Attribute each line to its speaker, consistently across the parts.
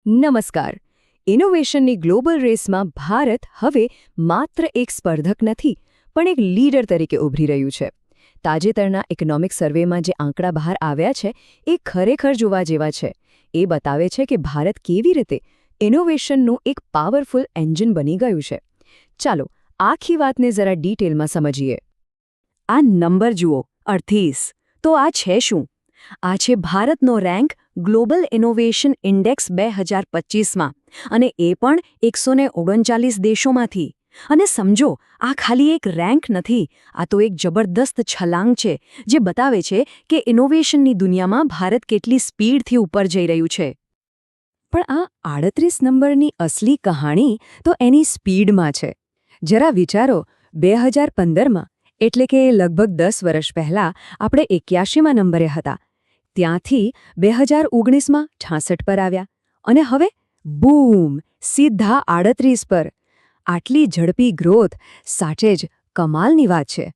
Speaker 1: નમસ્કાર. ઇનોવેશનની ગ્લોબલ રેસમાં ભારત હવે માત્ર એક સ્પર્ધક નથી પણ એક લીડર તરીકે ઉભરી રહ્યું છે. તાજેતરના ઇકોનોમિક સર્વેમાં જે આંકડા બહાર આવ્યા છે એ ખરેખર જોવા જેવા છે. એ બતાવે છે કે ભારત કેવી રીતે ઇનોવેશનનું એક પાવરફુલ એન્જિન બની ગયું છે. ચાલો આખી વાતને જરા ડિટેલમાં સમજીએ. આ નંબર જુઓ 38. તો આ છે શું? આ છે ભારતનો રેન્ક ગ્લોબલ ઇનોવેશન ઇન્ડેક્સ 2025માં અને એ પણ 139 દેશોમાંથી. અને સમજો, આ ખાલી એક રેન્ક નથી, આ તો એક જબરદસ્ત છલાંગ છે જે બતાવે છે કે ઇનોવેશનની દુનિયામાં ભારત કેટલી સ્પીડથી ઉપર જઈ રહ્યું છે. પણ આ 38 નંબરની અસલી કહાણી તો એની સ્પીડમાં છે. જરા વિચારો, 2015માં એટલે કે લગભગ 10 વર્ષ પહેલાં આપણે 81મા નંબરે હતા. ત્યાંથી 2019માં 66 પર આવ્યા અને હવે બૂમ, સીધા 38 પર. આટલી ઝડપી ગ્રોથ સાચે જ કમાલની વાત છે.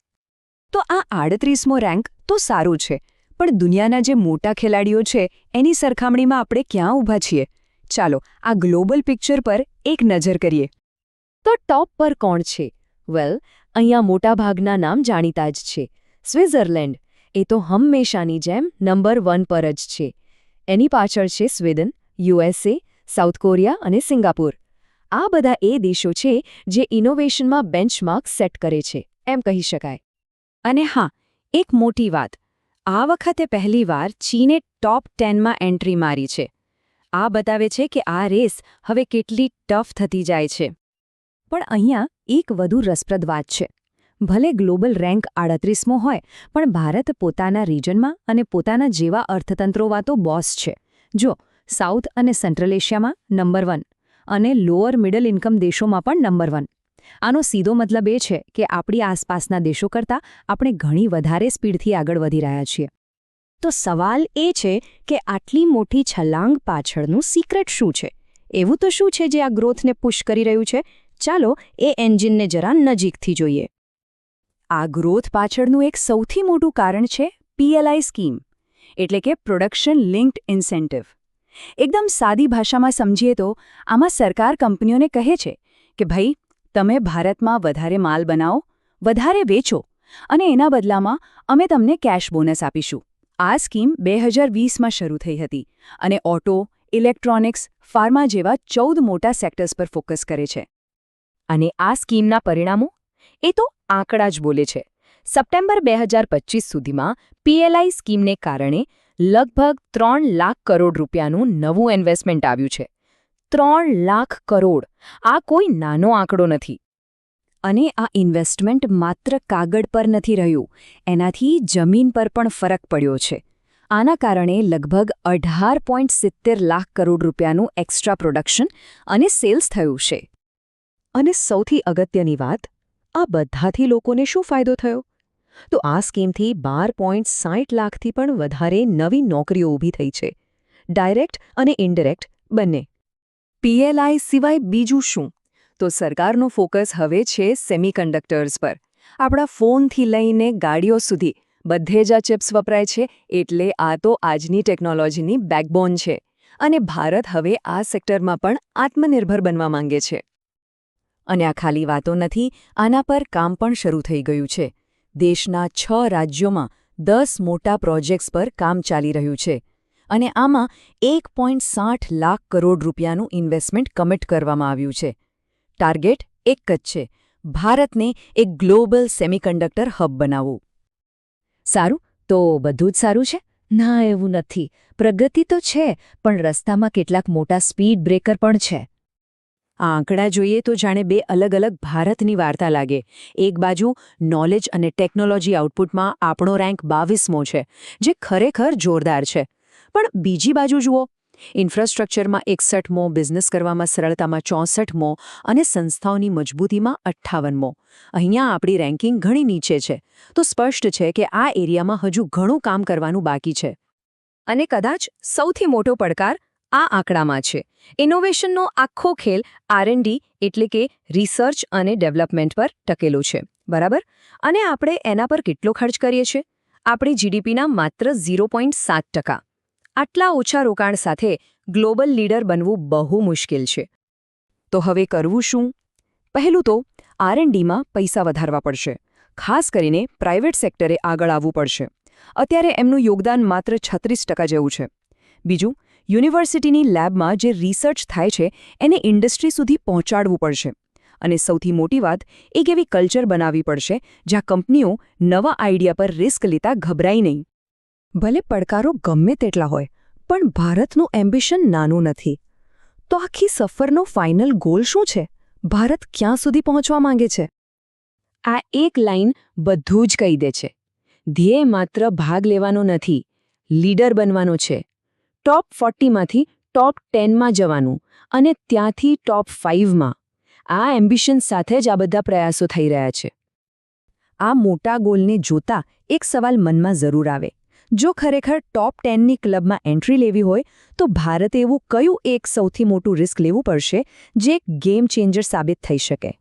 Speaker 1: તો આ 38મો રેન્ક તો સારું છે, પણ દુનિયાના જે મોટા ખેલાડીઓ છે એની સરખામણીમાં આપણે ક્યાં ઊભા છીએ? ચાલો આ ગ્લોબલ પિક્ચર પર એક નજર કરીએ. તો ટોપ પર કોણ છે? વેલ, અહીંયા મોટાભાગના નામ જાણીતા જ છે. સ્વિટ્ઝરલેન્ડ એ તો હંમેશાની જેમ નંબર 1 પર જ છે. એની પાછળ છે સ્વીડન, યુએસએ, સાઉથ કોરિયા અને સિંગાપુર. આ બધા એ દેશો છે જે ઇનોવેશનમાં બેન્ચમાર્ક સેટ કરે છે, એમ કહી શકાય. અને હા, એક મોટી વાત, આ વખતે પહેલીવાર ચીને ટોપ 10માં એન્ટ્રી મારી છે. આ બતાવે છે કે આ રેસ હવે કેટલી ટફ થતી જાય છે. પણ અહીંયા એક વધુ રસપ્રદ વાત છે. ભલે ગ્લોબલ રેન્ક 38મો હોય, પણ ભારત પોતાના રિજનમાં અને પોતાના જેવા અર્થતંત્રોમાં તો બોસ છે. જો સાઉથ અને સેન્ટ્રલ એશિયામાં નંબર 1 અને લોઅર મિડલ ઇન્કમ દેશોમાં પણ નંબર 1. આનો સીધો મતલબ એ છે કે આપણી આસપાસના દેશો કરતાં આપણે ઘણી વધારે સ્પીડથી આગળ વધી રહ્યા છીએ. તો સવાલ એ છે કે આટલી મોટી છલાંગ પાછળનું સિક્રેટ શું છે? એવું તો શું છે જે આ ગ્રોથને પુશ કરી રહ્યું છે? ચાલો એ એન્જિનને જરા નજીકથી જોઈએ. આ ગ્રોથ પાછળનું એક સૌથી મોટું કારણ છે PLI સ્કીમ, એટલે કે પ્રોડક્શન લિંક્ડ ઇન્સેન્ટિવ. એકદમ સાદી ભાષામાં સમજીએ તો આમાં સરકાર કંપનીઓને કહે છે કે ભાઈ, તમે ભારતમાં વધારે માલ બનાવો, વધારે વેચો અને એના બદલામાં અમે તમને કેશ બોનસ આપીશું. આ સ્કીમ 2020માં શરૂ થઈ હતી અને ઓટો, ઇલેક્ટ્રોનિક્સ, ફાર્મા જેવા 14 મોટા સેક્ટર્સ પર ફોકસ કરે છે. અને આ સ્કીમના પરિણામો? એ તો આંકડા જ બોલે છે. સપ્ટેમ્બર 2025 સુધીમાં PLI સ્કીમને કારણે લગભગ 3 લાખ કરોડ રૂપિયાનું નવું ઇન્વેસ્ટમેન્ટ આવ્યું છે. 3 લાખ કરોડ! આ કોઈ નાનો આંકડો નથી. અને આ ઇન્વેસ્ટમેન્ટ માત્ર કાગળ પર નથી રહ્યું, એનાથી જમીન પર પણ ફરક પડ્યો છે. આના કારણે લગભગ 18.70 લાખ કરોડ રૂપિયાનું એક્સ્ટ્રા પ્રોડક્શન અને સેલ્સ થયું છે. અને સૌથી અગત્યની વાત, આ બધાથી લોકોને શું ફાયદો થયો? તો આ સ્કીમથી 12.60 લાખથી પણ વધારે નવી નોકરીઓ ઊભી થઈ છે, ડાયરેક્ટ અને ઇનડાયરેક્ટ બંને. PLI સિવાય બીજું શું? તો સરકારનો ફોકસ હવે છે સેમિકન્ડક્ટર્સ પર. આપણા ફોનથી લઈને ગાડીઓ સુધી બધે જ આ ચિપ્સ વપરાય છે, એટલે આ તો આજની ટેકનોલોજીની બેકબોન છે. અને ભારત હવે આ સેક્ટરમાં પણ આત્મનિર્ભર બનવા માંગે છે. અને આ ખાલી વાતો નથી, આના પર કામ પણ શરૂ થઈ ગયું છે. દેશના 6 રાજ્યોમાં 10 મોટા પ્રોજેક્ટ્સ પર કામ ચાલી રહ્યું છે. અને આમાં 1.60 લાખ કરોડ રૂપિયાનું ઇન્વેસ્ટમેન્ટ કમિટ કરવામાં આવ્યું છે. ટાર્ગેટ એક જ છે, ભારતને એક ગ્લોબલ સેમિકન્ડક્ટર હબ બનાવવું. સારું, તો બધું જ સારું છે? ના, એવું નથી. પ્રગતિ તો છે, પણ રસ્તામાં કેટલાક મોટા સ્પીડ બ્રેકર પણ છે. આ આંકડા જોઈએ તો જાણે બે અલગ અલગ ભારતની વાર્તા લાગે. એક બાજુ નોલેજ અને ટેકનોલોજી આઉટપુટમાં આપણો રેન્ક 22મો છે, જે ખરેખર જોરદાર છે. પણ બીજી બાજુ જુઓ, ઇન્ફ્રાસ્ટ્રક્ચરમાં 61મો, બિઝનેસ કરવામાં સરળતામાં 64મો અને સંસ્થાઓની મજબૂતીમાં 58મો. અહીંયા આપણી રેન્કિંગ ઘણી નીચે છે. તો સ્પષ્ટ છે કે આ એરિયામાં હજુ ઘણું કામ કરવાનું બાકી છે. અને કદાચ સૌથી મોટો પડકાર આ આંકડામાં છે. ઇનોવેશનનો આખો ખેલ R&D એટલે કે રિસર્ચ અને ડેવલપમેન્ટ પર ટકેલો છે, બરાબર? અને આપણે એના પર કેટલો ખર્ચ કરીએ છીએ? આપણી GDPના માત્ર 0.7%. આટલા ઓછા રોકાણ સાથે ગ્લોબલ લીડર બનવું બહુ મુશ્કેલ છે. તો હવે કરવું શું? પહેલું તો R&Dમાં પૈસા વધારવા પડશે. ખાસ કરીને પ્રાઇવેટ સેક્ટરે આગળ આવવું પડશે. અત્યારે એમનું યોગદાન માત્ર 36% જેવું છે. બીજું, યુનિવર્સિટીની લેબમાં જે રિસર્ચ થાય છે એને ઇન્ડસ્ટ્રી સુધી પહોંચાડવું પડશે. અને સૌથી મોટી વાત, એક એવી કલ્ચર બનાવવી પડશે જ્યાં કંપનીઓ નવા આઈડિયા પર રિસ્ક લેતા ગભરાય નહીં. ભલે પડકારો ગમે તેટલા હોય, પણ ભારતનું એમ્બિશન નાનું નથી. તો આખી સફરનો ફાઇનલ ગોલ શું છે? ભારત ક્યાં સુધી પહોંચવા માંગે છે? આ એક લાઇન બધું જ કહી દે છે. ધ્યેય માત્ર ભાગ લેવાનો નથી, લીડર બનવાનો છે. ટોપ 40માંથી ટોપ 10માં જવાનું અને ત્યાંથી ટોપ 5માં. આ એમ્બિશન સાથે જ આ બધા પ્રયાસો થઈ રહ્યા છે. આ મોટા ગોલને જોતા એક સવાલ મનમાં જરૂર આવે. જો ખરેખર ટોપ 10ની ક્લબમાં એન્ટ્રી લેવી હોય તો ભારતે એવું કયું એક સૌથી મોટું રિસ્ક લેવું પડશે જે ગેમ ચેન્જર સાબિત થઈ શકે?